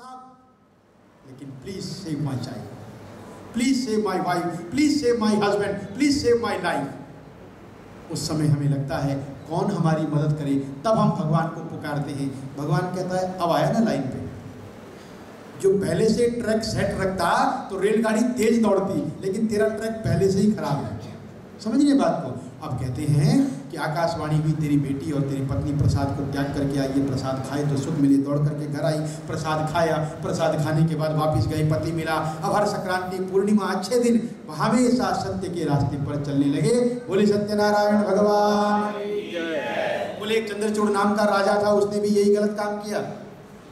साहब, लेकिन please save my child, please save my wife, please save my husband, please save my life. उस समय हमें लगता है कौन हमारी मदद करे, तब हम भगवान को पुकारते हैं। भगवान कहता है अब आया ना लाइन पे। जो पहले से ट्रैक सेट रखता तो रेलगाड़ी तेज दौड़ती, लेकिन तेरा ट्रैक पहले से ही खराब है। समझ रहे बात को? अब कहते हैं कि आकाशवाणी हुई, तेरी बेटी और तेरी पत्नी प्रसाद को त्याग करके आई है, प्रसाद खाए तो सुख मिले, दौड़ करके घर आई, प्रसाद खाया, प्रसाद खाने के बाद वापस गए, पति मिला। अब हर संक्रांति, पूर्णिमा, अच्छे दिन हमेशा सत्य के रास्ते पर चलने लगे। बोले सत्यनारायण भगवान। बोले एक चंद्रचूड़ नाम का राजा था, उसने भी यही गलत काम किया।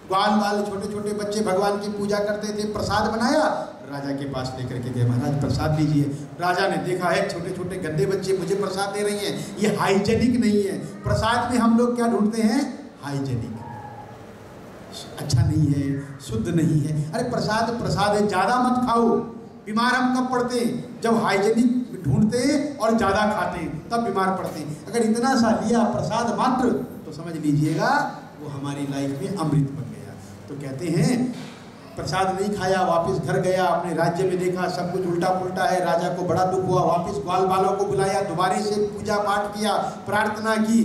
ग्वाल बाल छोटे छोटे बच्चे भगवान की पूजा करते थे, प्रसाद बनाया, राजा के पास लेकर के गए, महाराज प्रसाद लीजिए। राजा ने देखा है छोटे छोटे गंदे बच्चे मुझे प्रसाद दे रही हैं, ये हाइजेनिक नहीं है। प्रसाद में हम लोग क्या ढूंढते हैं? हाइजेनिक, अच्छा नहीं है, शुद्ध नहीं है। अरे प्रसाद प्रसाद है, ज़्यादा मत खाओ। बीमार हम कब पड़ते हैं? जब हाइजेनिक ढूंढते हैं और ज़्यादा खाते हैं, तब बीमार पड़ते हैं। अगर इतना सा लिया प्रसाद मात्र, तो समझ लीजिएगा वो हमारी लाइफ में अमृत बन गया। तो कहते हैं प्रसाद नहीं खाया, वापस घर गया, अपने राज्य में देखा सब कुछ उल्टा पुल्टा है, राजा को बड़ा दुख हुआ, वापस ग्वाल बालों को बुलाया, दोबारा से पूजा पाठ किया, प्रार्थना की,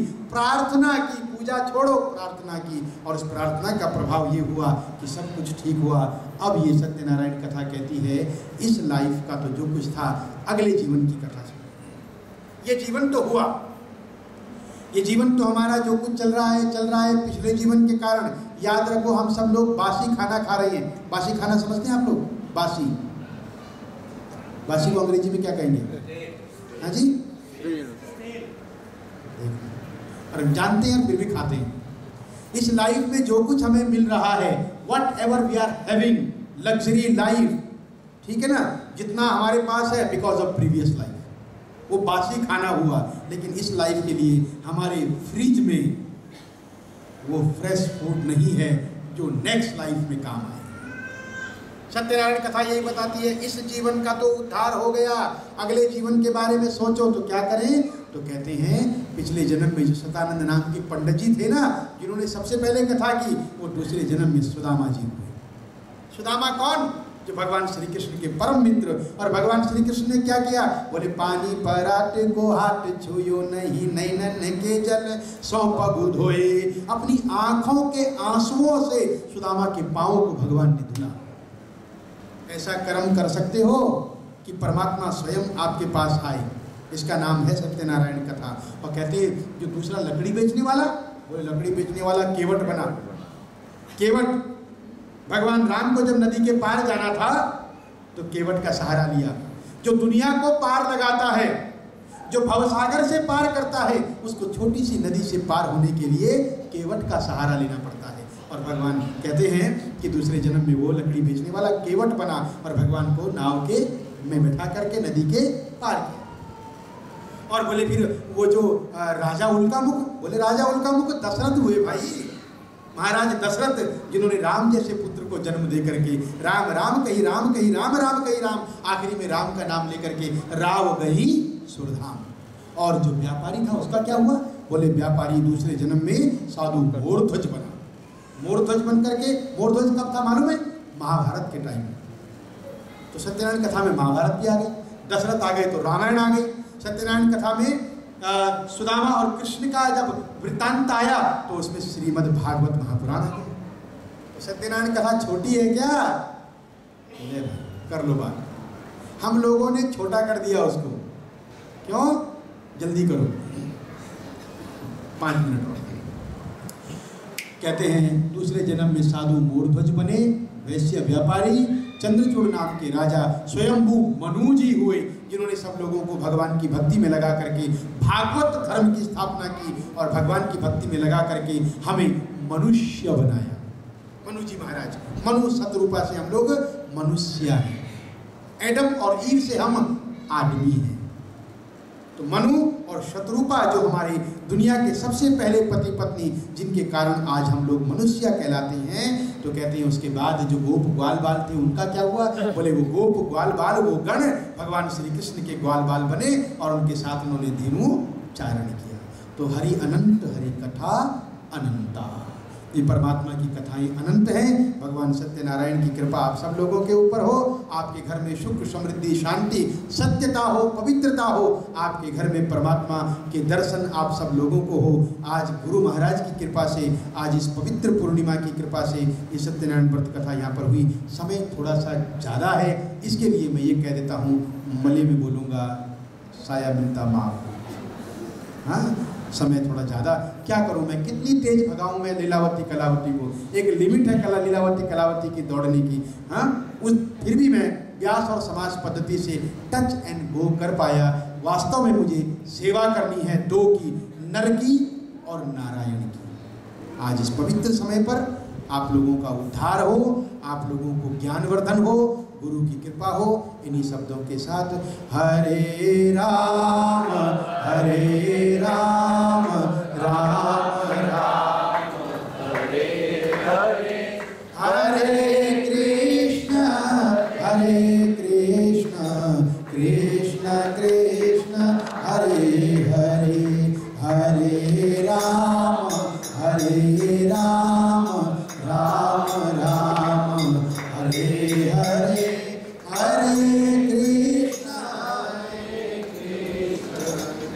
पूजा छोड़ो, प्रार्थना की, और उस प्रार्थना का प्रभाव ये हुआ कि सब कुछ ठीक हुआ। अब ये सत्यनारायण कथा कहती है इस लाइफ का तो जो कुछ था, अगले जीवन की कथा सुनो। ये जीवन तो हुआ, ये जीवन तो हमारा जो कुछ चल रहा है पिछले जीवन के कारण। याद रखो हम सब लोग बासी खाना खा रहे हैं। बासी खाना समझते हैं आप लोग? बासी, बासी को अंग्रेजी में क्या कहेंगे? हाँ जी, और हम जानते हैं फिर भी खाते हैं। इस लाइफ में जो कुछ हमें मिल रहा है, whatever we are having, luxury life, ठीक है ना, जितना हमारे पास है बिकॉज ऑफ प्रीवियस लाइफ, वो बासी खाना हुआ। लेकिन इस लाइफ के लिए हमारे फ्रिज में वो फ्रेश फूड नहीं है जो नेक्स्ट लाइफ में काम आए। सत्यनारायण कथा यही बताती है इस जीवन का तो उद्धार हो गया, अगले जीवन के बारे में सोचो तो क्या करें? तो कहते हैं पिछले जन्म में जो सतानंद नाम के पंडित जी थे ना, जिन्होंने सबसे पहले कथा की, वो दूसरे जन्म में सुदामा जी हुए। सुदामा कौन? जो भगवान श्री कृष्ण के परम मित्र। और भगवान श्री कृष्ण ने क्या किया? बोले पानी पराट को हाथ छुयो नहीं, नैनन के जल सौ पग धोए। अपनी आंखों के आंसुओं से सुदामा के पांवों को भगवान ने धुला। ऐसा कर्म कर सकते हो कि परमात्मा स्वयं आपके पास आए। इसका नाम है सत्यनारायण कथा। और कहते हैं जो दूसरा लकड़ी बेचने वाला, बोले लकड़ी बेचने वाला केवट बना। केवट, भगवान राम को जब नदी के पार जाना था तो केवट का सहारा लिया। जो दुनिया को पार लगाता है, जो भवसागर से पार करता है, उसको छोटी सी नदी से पार होने के लिए केवट का सहारा लेना पड़ता है। और भगवान कहते हैं कि दूसरे जन्म में वो लकड़ी बेचने वाला केवट बना और भगवान को नाव के में बैठा करके नदी के पार किया। और बोले फिर वो जो राजा उल्कामुख, बोले राजा उल्कामुख दशरथ हुए भाई, महाराज दशरथ, जिन्होंने राम जैसे पुत्र को जन्म दे करके राम राम कही, राम कही, राम राम कही, राम, आखिरी में राम का नाम लेकर के राव गही सुरधाम। और जो व्यापारी था उसका क्या हुआ? बोले व्यापारी दूसरे जन्म में साधु मोरध्वज बना। मोरध्वज बन करके, मोरध्वज कब था मालूम है? महाभारत के टाइम में। तो सत्यनारायण कथा में महाभारत भी आ गई, दशरथ आ गए तो रामायण आ गई। सत्यनारायण कथा में सुदामा और कृष्ण का जब वृत्तांत आया तो उसमें श्रीमद् भागवत महापुराण आ गया। तो सत्यनारायण कथा छोटी है क्या? ले भाई कर लो बात। हम लोगों ने छोटा कर दिया उसको। क्यों? जल्दी करो, 5 मिनट और। कहते हैं दूसरे जन्म में साधु मोरध्वज बने, वैश्य व्यापारी, चंद्रचूड़ नाम के राजा स्वयंभू मनु जी हुए, जिन्होंने सब लोगों को भगवान की भक्ति में लगा करके भागवत धर्म की स्थापना की और भगवान की भक्ति में लगा करके हमें मनुष्य बनाया। मनु जी महाराज, मनु सतरूपा से हम लोग मनुष्य हैं, एडम और ईव से हम आदमी हैं। तो मनु और शतरूपा जो हमारे दुनिया के सबसे पहले पति पत्नी, जिनके कारण आज हम लोग मनुष्य कहलाते हैं। तो कहते हैं उसके बाद जो गोप ग्वाल बाल थे उनका क्या हुआ? बोले वो गोप ग्वाल बाल, वो गण भगवान श्री कृष्ण के ग्वाल बाल बने और उनके साथ उन्होंने धेनु चारण किया। तो हरि अनंत हरि कथा अनंता। ये परमात्मा की कथाएं अनंत हैं। भगवान सत्यनारायण की कृपा आप सब लोगों के ऊपर हो। आपके घर में सुख समृद्धि शांति सत्यता हो, पवित्रता हो। आपके घर में परमात्मा के दर्शन आप सब लोगों को हो। आज गुरु महाराज की कृपा से, आज इस पवित्र पूर्णिमा की कृपा से ये सत्यनारायण व्रत कथा यहाँ पर हुई। समय थोड़ा सा ज़्यादा है, इसके लिए मैं ये कह देता हूँ, मले में बोलूँगा, साया मिलता माफ। हाँ, समय थोड़ा ज़्यादा, क्या करूं मैं, कितनी तेज भगाऊं मैं लीलावती कलावती को। एक लिमिट है लीलावती कलावती की दौड़ने की। हाँ, उस फिर भी मैं व्यास और समाज पद्धति से टच एंड गो कर पाया। वास्तव में मुझे सेवा करनी है दो की, नर की और नारायण की। आज इस पवित्र समय पर आप लोगों का उद्धार हो, आप लोगों को ज्ञानवर्धन हो, गुरु की कृपा हो। इन्हीं शब्दों के साथ हरे राम राम राम हरे हरे, हरे कृष्ण कृष्ण कृष्ण हरे हरे, हरे राम राम राम हरे हरे, हरे कृष्ण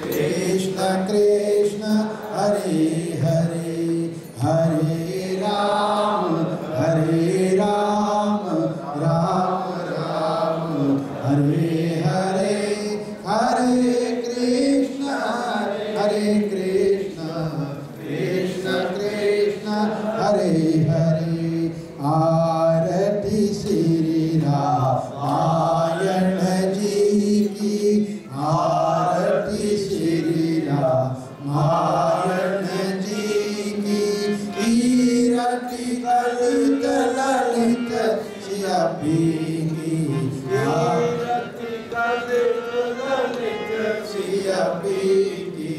कृष्ण कृष्ण हरे हरे, हरे राम राम राम हरे हरे, हरे कृष्ण कृष्ण कृष्ण हरे हरे। आरती श्री रामायण जी की, आरती श्री रामायण जी की। कीरति ललित ललित श्यापी की, कीरति ललित ललित श्यापी की।